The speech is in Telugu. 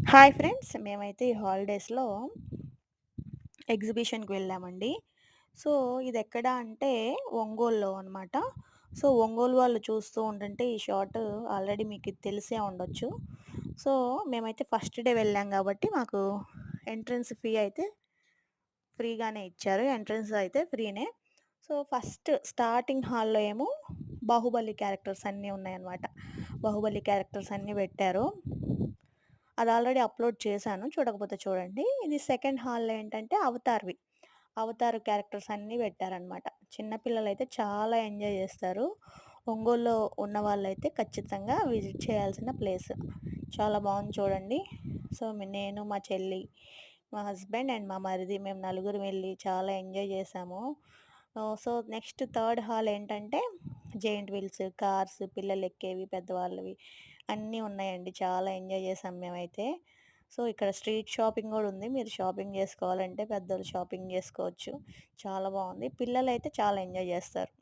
Hi friends. మేమైతే ఈ హాలిడేస్‌లో ఎగ్జిబిషన్‌కి వెళ్ళామండి. సో, ఇదెక్కడ అంటే ఒంగోలులో అనమాట. సో, ఒంగోలు వాళ్ళు చూస్తూ ఉంటుంటే ఈ షాట్ ఆల్రెడీ మీకిది తెలిసే ఉండొచ్చు. సో, మేమైతే ఫస్ట్ డే వెళ్ళాం గాబట్టి మాకు ఎంట్రన్స్ ఫీ అయితే ఫ్రీగానే ఇచ్చారు. ఎంట్రన్స్ అయితే ఫ్రీనే. సో, ఫస్ట్ స్టార్టింగ్ హాల్‌లో ఏమో 'బాహుబలి' క్యారెక్టర్స్ అన్నీ ఉన్నాయన్నమాట. 'బాహుబలి' క్యారెక్టర్స్ అన్నీ పెట్టారు. అది ఆల్రెడీ అప్‌లోడ్ చేశాను. చూడకపోతే చూడండి. ఇది సెకండ్ హాల్‌లో ఏంటంటే 'అవతార్‌వి.' 'అవతార్' క్యారెక్టర్స్ అన్నీ పెట్టారనమాట. చిన్న పిల్లలైతే చాలా ఎంజాయ్ చేస్తారు. ఒంగోలులో ఉన్నవాళ్ళైతే ఖచ్చితంగా విజిట్ చేయాల్సిన ప్లేస్. చాలా బావుంది చూడండి. సో, నేను, మా చెల్లి, మా హస్బెండ్ అండ్ మా మరిది మేము నలుగురం వెళ్లి చాలా ఎంజాయ్ చేశాము. సో, నెక్స్ట్ థర్డ్ హాల్ ఏంటంటే జెయింట్ వీల్స్, కార్స్ పిల్లలెక్కేవి, పెద్దవాళ్ళవి అన్నీ ఉన్నాయండి. చాలా ఎంజాయ్ చేసాం మేమైతే. సో, ఇక్కడ స్ట్రీట్ షాపింగ్ గూడా ఉంది. మీరు షాపింగ్ జేసుకోవాలంటే పెద్దోళ్ళు షాపింగ్ జేసుకోవచ్చు. చాలా బావుంది. పిల్లలైతే చాలా ఎంజాయ్ జేస్తారు.